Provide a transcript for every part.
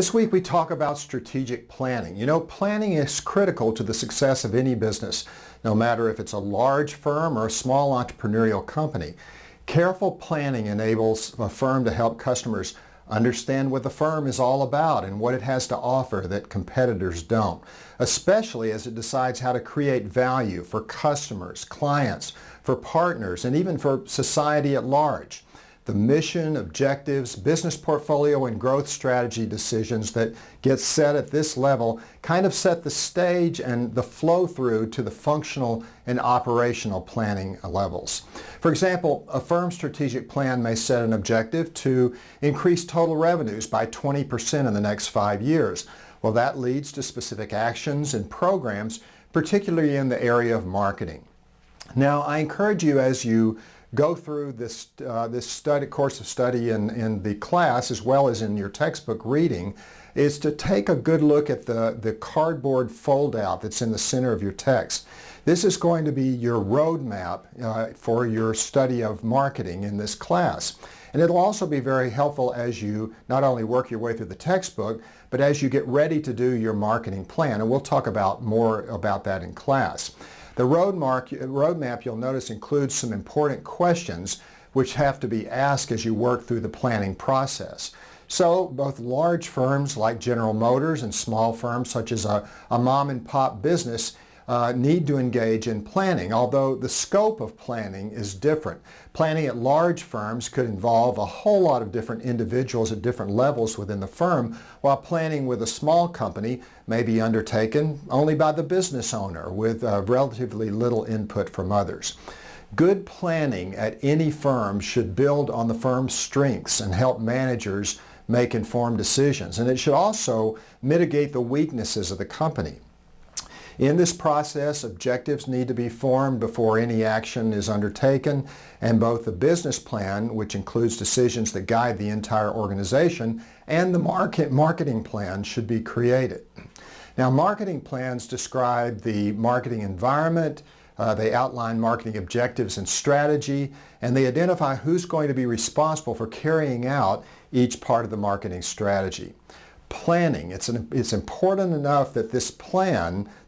This week we talk about strategic planning. You know, planning is critical to the success of any business, no matter if it's a large firm or a small entrepreneurial company. Careful planning enables a firm to help customers understand what the firm is all about and what it has to offer that competitors don't, especially as it decides how to create value for customers, clients, for partners, and even for society at large. The mission, objectives, business portfolio, and growth strategy decisions that get set at this level kind of set the stage and the flow through to the functional and operational planning levels. For example, a firm's strategic plan may set an objective to increase total revenues by 20% in the next 5 years. Well, that leads to specific actions and programs, particularly in the area of marketing. Now, I encourage you as you go through this course of study in the class as well as in your textbook reading is to take a good look at the cardboard fold-out that's in the center of your text. This is going to be your roadmap for your study of marketing in this class. And it'll also be very helpful as you not only work your way through the textbook, but as you get ready to do your marketing plan. And we'll talk about more about that in class. The roadmap, you'll notice, includes some important questions which have to be asked as you work through the planning process. So both large firms like General Motors and small firms such as a mom and pop business need to engage in planning, although the scope of planning is different. Planning at large firms could involve a whole lot of different individuals at different levels within the firm, while planning with a small company may be undertaken only by the business owner with relatively little input from others. Good planning at any firm should build on the firm's strengths and help managers make informed decisions, and it should also mitigate the weaknesses of the company. In this process, objectives need to be formed before any action is undertaken, and both the business plan, which includes decisions that guide the entire organization, and the marketing plan should be created. Now, marketing plans describe the marketing environment, they outline marketing objectives and strategy, and they identify who's going to be responsible for carrying out each part of the marketing strategy. Planning, it's important enough that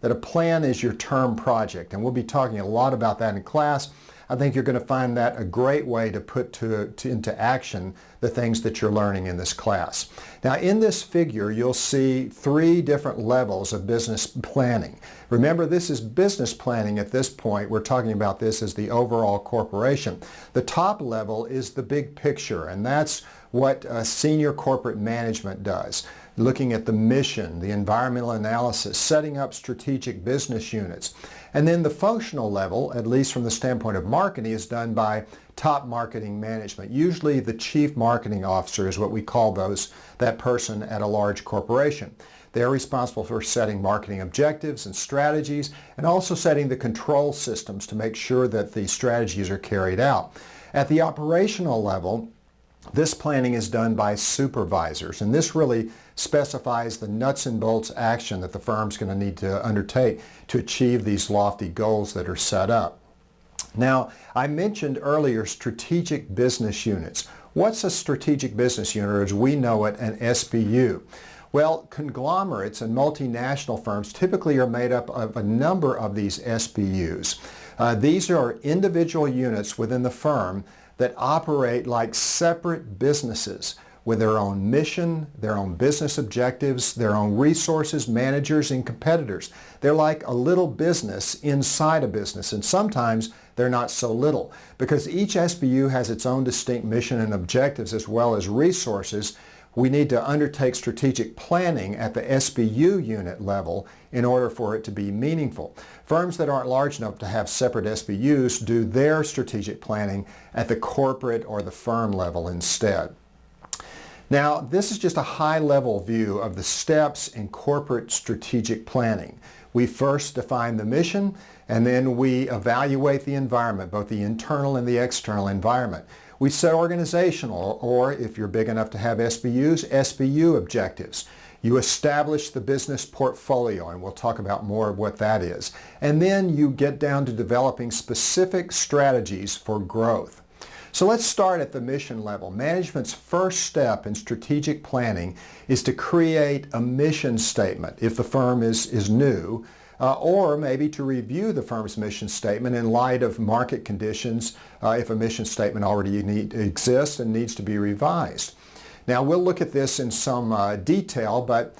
a plan is your term project, and we'll be talking a lot about that in class. I think you're going to find that a great way to put into action the things that you're learning in this class. Now, in this figure, you'll see 3 different levels of business planning. Remember, this is business planning at this point. We're talking about this as the overall corporation. The top level is the big picture, and that's what senior corporate management does. Looking at the mission, the environmental analysis, setting up strategic business units. And then the functional level, at least from the standpoint of marketing, is done by top marketing management. Usually the chief marketing officer is what we call that person at a large corporation. They're responsible for setting marketing objectives and strategies, and also setting the control systems to make sure that the strategies are carried out. At the operational level, this planning is done by supervisors, and this really specifies the nuts and bolts action that the firm's going to need to undertake to achieve these lofty goals that are set up. Now, I mentioned earlier strategic business units. What's a strategic business unit, or as we know it, an SBU? Well, conglomerates and multinational firms typically are made up of a number of these SBUs. These are individual units within the firm that operate like separate businesses with their own mission, their own business objectives, their own resources, managers, and competitors. They're like a little business inside a business, and sometimes they're not so little, because each SBU has its own distinct mission and objectives as well as resources. We need to undertake strategic planning at the SBU unit level in order for it to be meaningful. Firms that aren't large enough to have separate SBUs do their strategic planning at the corporate or the firm level instead. Now, this is just a high-level view of the steps in corporate strategic planning. We first define the mission, and then we evaluate the environment, both the internal and the external environment. We set organizational, or if you're big enough to have SBUs, SBU objectives. You establish the business portfolio, and we'll talk about more of what that is. And then you get down to developing specific strategies for growth. So let's start at the mission level. Management's first step in strategic planning is to create a mission statement if the firm is new, or maybe to review the firm's mission statement in light of market conditions if a mission statement already exists and needs to be revised. Now we'll look at this in some detail, but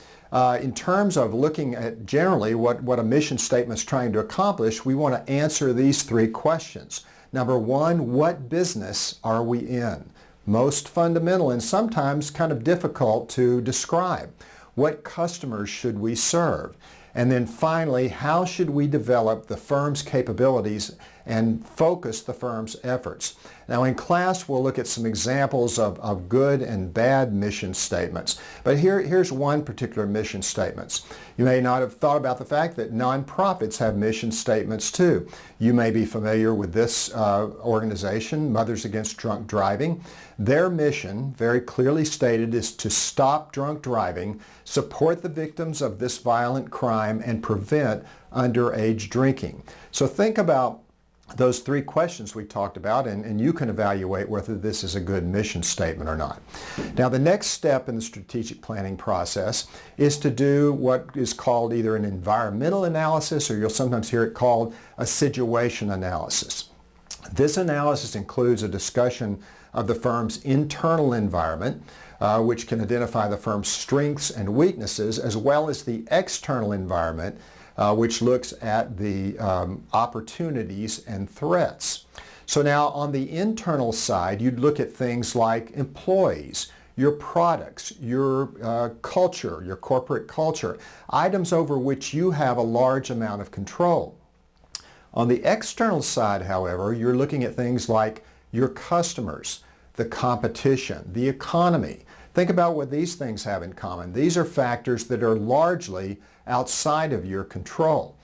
in terms of looking at generally what a mission statement is trying to accomplish, we want to answer these three questions. Number one, what business are we in? Most fundamental and sometimes kind of difficult to describe. What customers should we serve? And then finally, how should we develop the firm's capabilities and focus the firm's efforts? Now in class, we'll look at some examples of good and bad mission statements. But here's one particular mission statement. You may not have thought about the fact that nonprofits have mission statements too. You may be familiar with this organization, Mothers Against Drunk Driving. Their mission, very clearly stated, is to stop drunk driving, support the victims of this violent crime, and prevent underage drinking. So think about those three questions we talked about, and you can evaluate whether this is a good mission statement or not. Now the next step in the strategic planning process is to do what is called either an environmental analysis, or you'll sometimes hear it called a situation analysis. This analysis includes a discussion of the firm's internal environment, which can identify the firm's strengths and weaknesses, as well as the external environment, which looks at the opportunities and threats. So now on the internal side, you'd look at things like employees, your products, your culture, your corporate culture, items over which you have a large amount of control. On the external side, however, you're looking at things like your customers, the competition, the economy. Think about what these things have in common. These are factors that are largely outside of your control.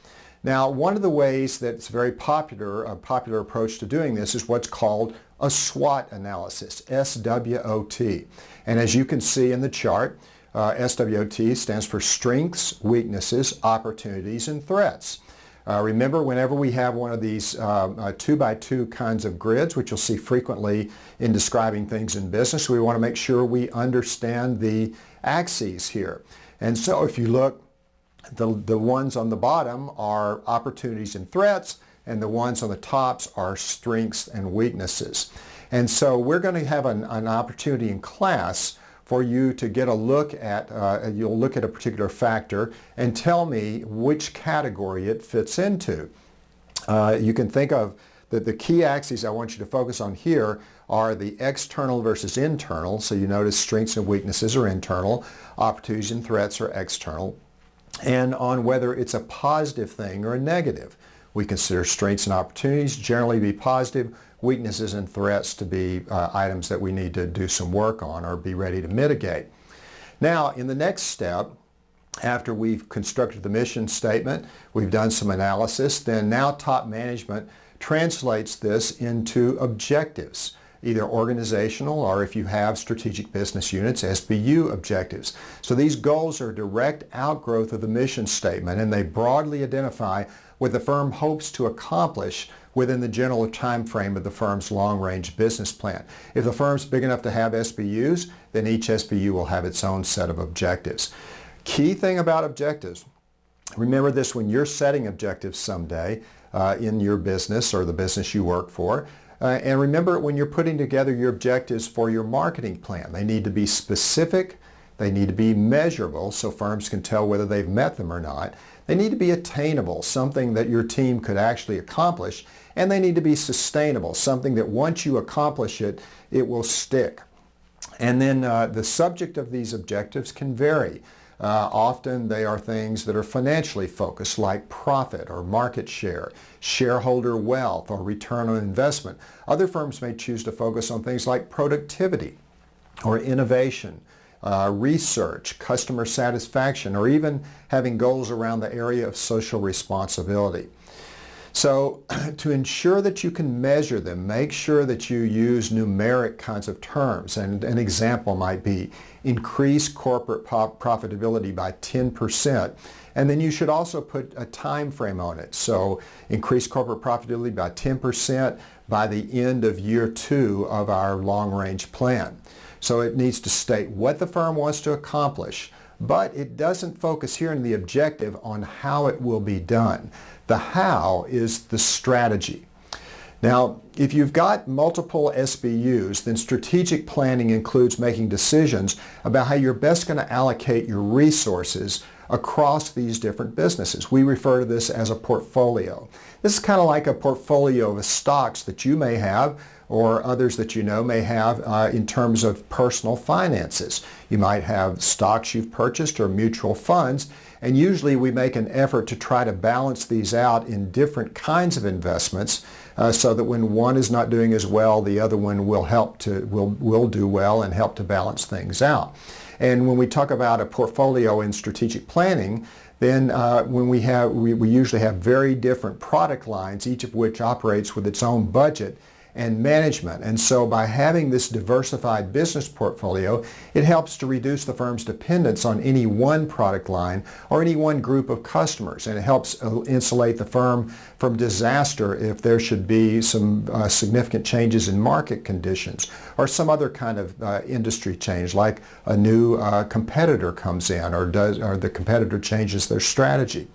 Now, one of the ways that's very popular, a popular approach to doing this is what's called a SWOT analysis, S-W-O-T. And as you can see in the chart, SWOT stands for strengths, weaknesses, opportunities, and threats. Remember, whenever we have one of these 2x2 kinds of grids, which you'll see frequently in describing things in business, we want to make sure we understand the axes here. And so if you look, the ones on the bottom are opportunities and threats, and the ones on the tops are strengths and weaknesses. And so we're going to have an opportunity in class for you to get a look at, you'll look at a particular factor and tell me which category it fits into. You can think of the key axes I want you to focus on here are the external versus internal. So you notice strengths and weaknesses are internal, opportunities and threats are external, and on whether it's a positive thing or a negative. We consider strengths and opportunities generally to be positive, weaknesses and threats to be items that we need to do some work on or be ready to mitigate. Now, in the next step, after we've constructed the mission statement, we've done some analysis, then now top management translates this into objectives, either organizational or, if you have strategic business units, SBU objectives. So these goals are direct outgrowth of the mission statement, and they broadly identify what the firm hopes to accomplish within the general time frame of the firm's long-range business plan. If the firm's big enough to have SBUs, then each SBU will have its own set of objectives. Key thing about objectives, remember this when you're setting objectives someday in your business or the business you work for. And remember it when you're putting together your objectives for your marketing plan. They need to be specific, they need to be measurable so firms can tell whether they've met them or not. They need to be attainable, something that your team could actually accomplish, and they need to be sustainable, something that once you accomplish it, it will stick. And then the subject of these objectives can vary. Often they are things that are financially focused, like profit or market share, shareholder wealth, or return on investment. Other firms may choose to focus on things like productivity or innovation, research, customer satisfaction, or even having goals around the area of social responsibility. So to ensure that you can measure them, make sure that you use numeric kinds of terms. And an example might be increase corporate profitability by 10%. And then you should also put a time frame on it. So increase corporate profitability by 10% by the end of year 2 of our long-range plan. So it needs to state what the firm wants to accomplish, but it doesn't focus here in the objective on how it will be done. The how is the strategy. Now, if you've got multiple SBUs, then strategic planning includes making decisions about how you're best going to allocate your resources across these different businesses. We refer to this as a portfolio. This is kind of like a portfolio of stocks that you may have or others that you know may have in terms of personal finances. You might have stocks you've purchased or mutual funds, and usually we make an effort to try to balance these out in different kinds of investments so that when one is not doing as well, the other one will do well and help to balance things out. And when we talk about a portfolio in strategic planning, then we usually have very different product lines, each of which operates with its own budget and management. And so by having this diversified business portfolio, it helps to reduce the firm's dependence on any one product line or any one group of customers. And it helps insulate the firm from disaster if there should be some significant changes in market conditions or some other kind of industry change, like a new competitor comes in or the competitor changes their strategy.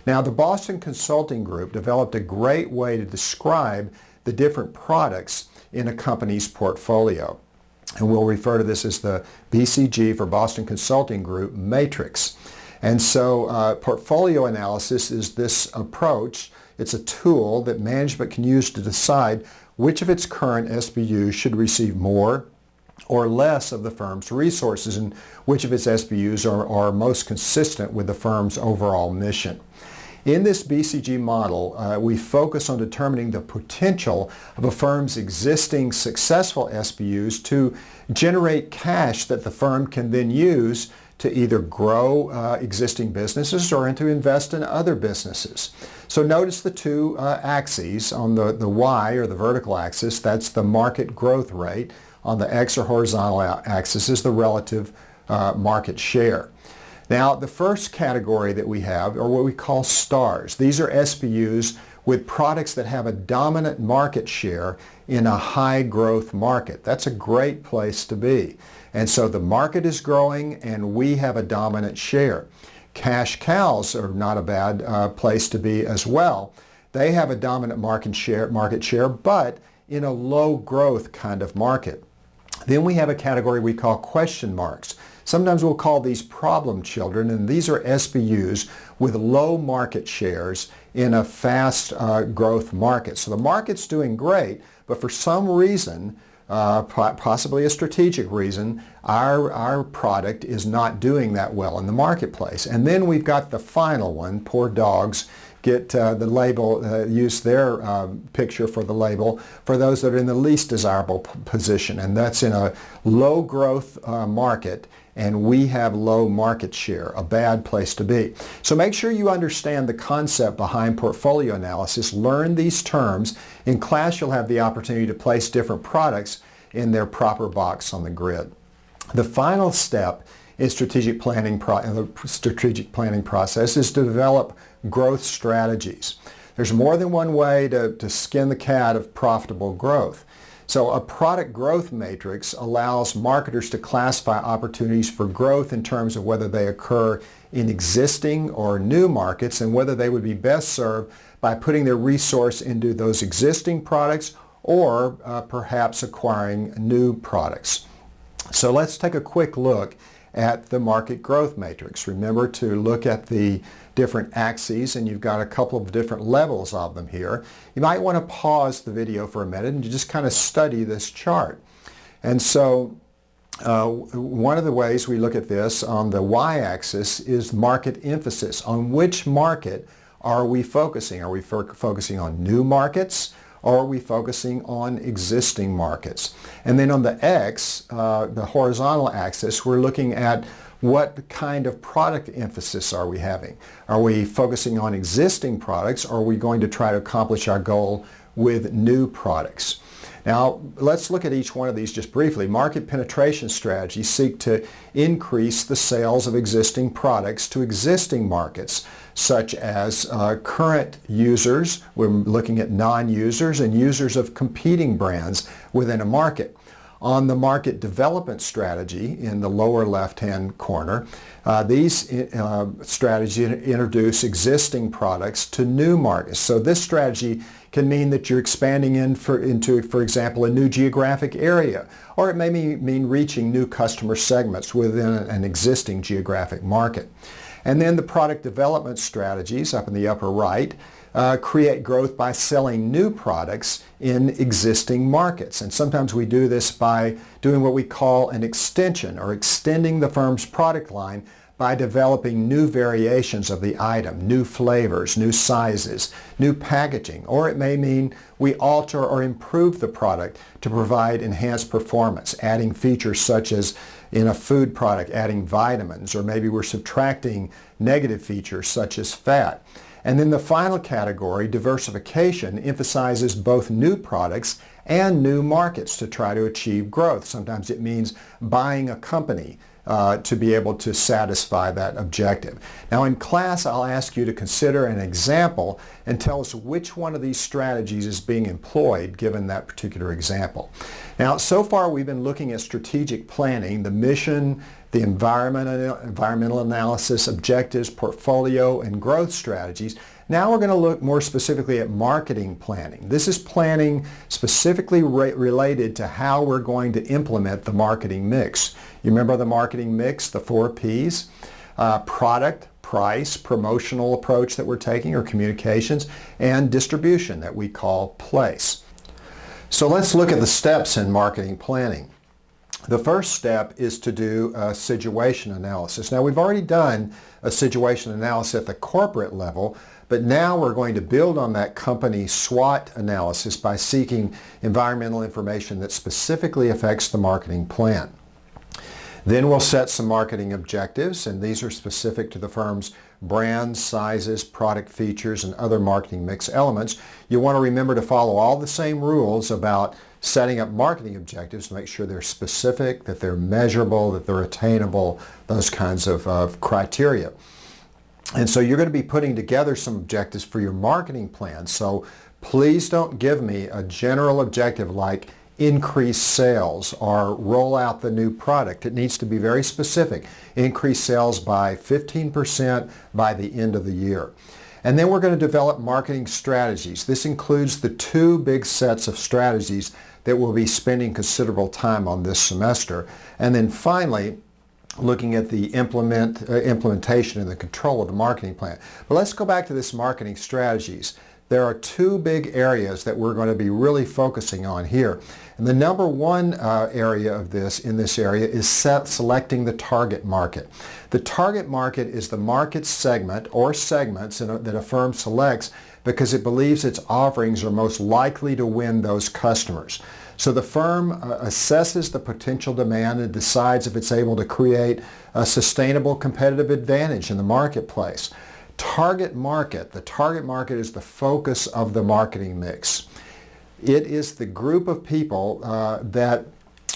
Now, the Boston Consulting Group developed a great way to describe the different products in a company's portfolio. And we'll refer to this as the BCG, for Boston Consulting Group, matrix. And so portfolio analysis is this approach. It's a tool that management can use to decide which of its current SBUs should receive more or less of the firm's resources and which of its SBUs are most consistent with the firm's overall mission. In this BCG model, we focus on determining the potential of a firm's existing successful SBUs to generate cash that the firm can then use to either grow existing businesses or to invest in other businesses. So notice the two axes. On the Y, or the vertical axis, that's the market growth rate. On the X, or horizontal axis, is the relative market share. Now, the first category that we have are what we call stars. These are SBUs with products that have a dominant market share in a high growth market. That's a great place to be. And so the market is growing and we have a dominant share. Cash cows are not a bad place to be as well. They have a dominant market share, but in a low growth kind of market. Then we have a category we call question marks. Sometimes we'll call these problem children, and these are SBUs with low market shares in a fast growth market. So the market's doing great, but for some reason, possibly a strategic reason, our product is not doing that well in the marketplace. And then we've got the final one. Poor dogs get the label, use their picture for the label for those that are in the least desirable position, and that's in a low growth market, and we have low market share, a bad place to be. So make sure you understand the concept behind portfolio analysis. Learn these terms. In class, you'll have the opportunity to place different products in their proper box on the grid. The final step in strategic planning process is to develop growth strategies. There's more than one way to skin the cat of profitable growth. So a product growth matrix allows marketers to classify opportunities for growth in terms of whether they occur in existing or new markets and whether they would be best served by putting their resource into those existing products or perhaps acquiring new products. So let's take a quick look at the market growth matrix. Remember to look at the different axes, and you've got a couple of different levels of them here. You might want to pause the video for a minute and just kind of study this chart. And so one of the ways we look at this on the y-axis is market emphasis. On which market are we focusing? Are we focusing on new markets, or are we focusing on existing markets? And then on the X, the horizontal axis, we're looking at What kind of product emphasis are we having? Are we focusing on existing products, or are we going to try to accomplish our goal with new products? Now, let's look at each one of these just briefly. Market penetration strategies seek to increase the sales of existing products to existing markets, such as current users. We're looking at non-users and users of competing brands within a market. On the market development strategy in the lower left-hand corner, these strategies introduce existing products to new markets. So this strategy can mean that you're expanding into, for example, a new geographic area, or it may mean reaching new customer segments within an existing geographic market. And then the product development strategies up in the upper right create growth by selling new products in existing markets. And sometimes we do this by doing what we call an extension, or extending the firm's product line by developing new variations of the item, new flavors, new sizes, new packaging. Or it may mean we alter or improve the product to provide enhanced performance, adding features such as in a food product, adding vitamins, or maybe we're subtracting negative features such as fat. And then the final category, diversification, emphasizes both new products and new markets to try to achieve growth. Sometimes it means buying a company to be able to satisfy that objective. Now in class, I'll ask you to consider an example and tell us which one of these strategies is being employed given that particular example. Now so far we've been looking at strategic planning, the mission, the environmental analysis, objectives, portfolio, and growth strategies. Now we're going to look more specifically at marketing planning. This is planning specifically related to how we're going to implement the marketing mix. You remember the marketing mix, the 4 Ps? Product, price, promotional approach that we're taking, or communications, and distribution that we call place. So let's look at the steps in marketing planning. The first step is to do a situation analysis. Now we've already done a situation analysis at the corporate level, but now we're going to build on that company SWOT analysis by seeking environmental information that specifically affects the marketing plan. Then we'll set some marketing objectives, and these are specific to the firm's brands, sizes, product features, and other marketing mix elements. You want to remember to follow all the same rules about setting up marketing objectives to make sure they're specific, that they're measurable, that they're attainable, those kinds of criteria. And so you're going to be putting together some objectives for your marketing plan. So please don't give me a general objective like increase sales or roll out the new product. It needs to be very specific. Increase sales by 15% by the end of the year. And then we're going to develop marketing strategies. This includes the 2 big sets of strategies that we'll be spending considerable time on this semester. And then finally, looking at the implementation and the control of the marketing plan. But let's go back to this marketing strategies. There are 2 big areas that we're going to be really focusing on here. And the number one area of in this area is selecting the target market. The target market is the market segment or segments that a firm selects because it believes its offerings are most likely to win those customers. So the firm assesses the potential demand and decides if it's able to create a sustainable competitive advantage in the marketplace. Target market. The target market is the focus of the marketing mix. It is the group of people that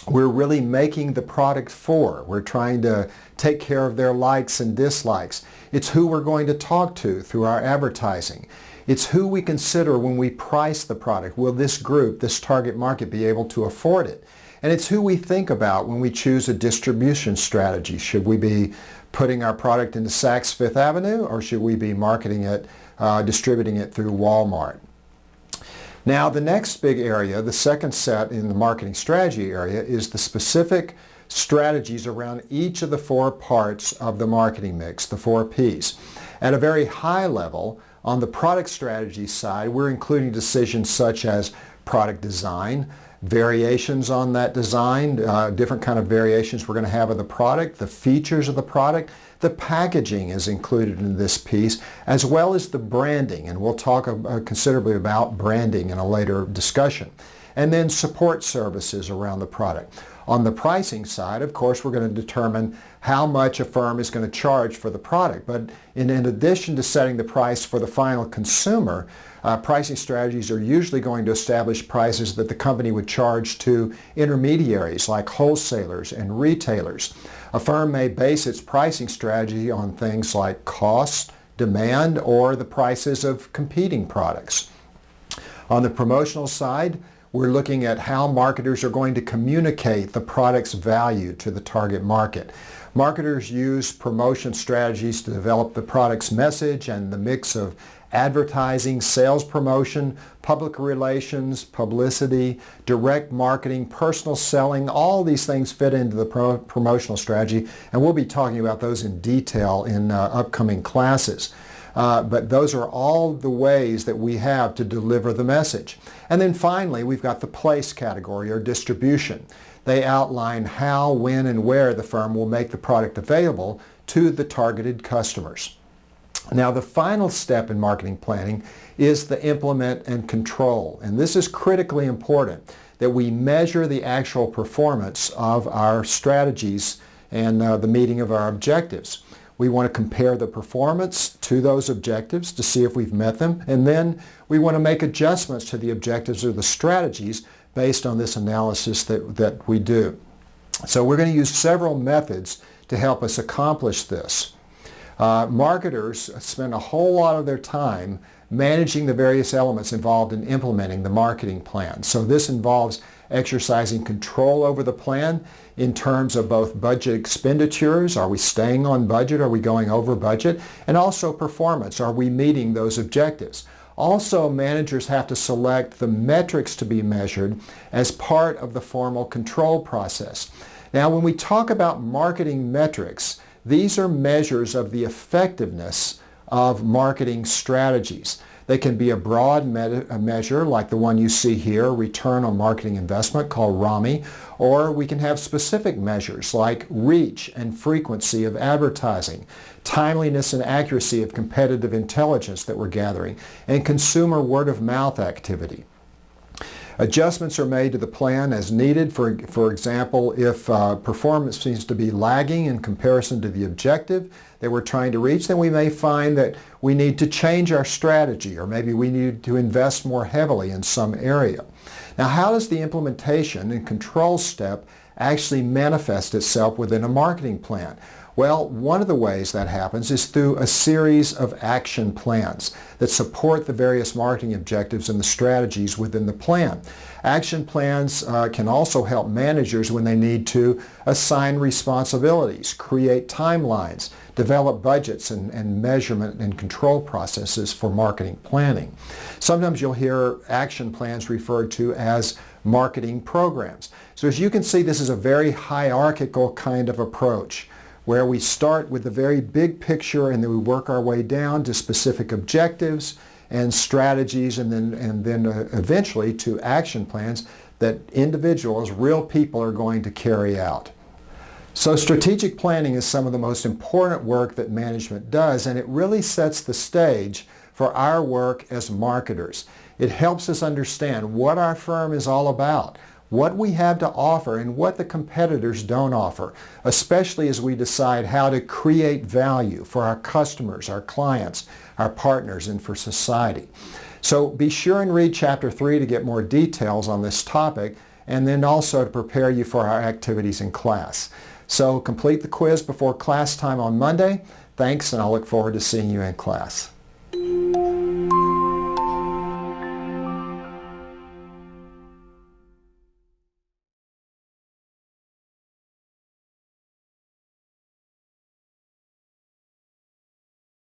we're really making the product for. We're trying to take care of their likes and dislikes. It's who we're going to talk to through our advertising. It's who we consider when we price the product. Will this group, this target market, be able to afford it? And it's who we think about when we choose a distribution strategy. Should we be putting our product into Saks Fifth Avenue, or should we be marketing it, distributing it through Walmart? Now the next big area, the second set in the marketing strategy area, is the specific strategies around each of the 4 parts of the marketing mix, the 4 Ps. At a very high level, on the product strategy side, we're including decisions such as product design, variations on that design, different kind of variations we're going to have of the product, the features of the product. The packaging is included in this piece, as well as the branding, and we'll talk considerably about branding in a later discussion. and then support services around the product. On the pricing side, of course, we're going to determine how much a firm is going to charge for the product. But in addition to setting the price for the final consumer, pricing strategies are usually going to establish prices that the company would charge to intermediaries like wholesalers and retailers. A firm may base its pricing strategy on things like cost, demand, or the prices of competing products. On the promotional side, we're looking at how marketers are going to communicate the product's value to the target market. Marketers use promotion strategies to develop the product's message, and the mix of advertising, sales promotion, public relations, publicity, direct marketing, personal selling, all these things fit into the promotional strategy, and we'll be talking about those in detail in upcoming classes. But those are all the ways that we have to deliver the message. And then finally, we've got the place category or distribution. They outline how, when, and where the firm will make the product available to the targeted customers. Now, the final step in marketing planning is the implement and control. And this is critically important, that we measure the actual performance of our strategies and the meeting of our objectives. We want to compare the performance to those objectives to see if we've met them, and then we want to make adjustments to the objectives or the strategies based on this analysis that we do. So we're going to use several methods to help us accomplish this. Marketers spend a whole lot of their time managing the various elements involved in implementing the marketing plan. So this involves exercising control over the plan in terms of both budget expenditures. Are we staying on budget? Are we going over budget? And also performance. Are we meeting those objectives? Also, managers have to select the metrics to be measured as part of the formal control process. Now, when we talk about marketing metrics, these are measures of the effectiveness of marketing strategies. They can be a broad measure like the one you see here, return on marketing investment, called ROMI, or we can have specific measures like reach and frequency of advertising, timeliness and accuracy of competitive intelligence that we're gathering, and consumer word-of-mouth activity. Adjustments are made to the plan as needed. For example, if performance seems to be lagging in comparison to the objective that we're trying to reach, then we may find that we need to change our strategy, or maybe we need to invest more heavily in some area. Now, how does the implementation and control step actually manifest itself within a marketing plan? Well, one of the ways that happens is through a series of action plans that support the various marketing objectives and the strategies within the plan. Action plans can also help managers when they need to assign responsibilities, create timelines, develop budgets and measurement and control processes for marketing planning. Sometimes you'll hear action plans referred to as marketing programs. So as you can see, this is a very hierarchical kind of approach, where we start with the very big picture and then we work our way down to specific objectives and strategies, and then eventually to action plans that individuals, real people, are going to carry out. So strategic planning is some of the most important work that management does, and it really sets the stage for our work as marketers. It helps us understand what our firm is all about, what we have to offer, and what the competitors don't offer, especially as we decide how to create value for our customers, our clients, our partners, and for society. So be sure and read Chapter 3 to get more details on this topic, and then also to prepare you for our activities in class. So complete the quiz before class time on Monday. Thanks, and I'll look forward to seeing you in class.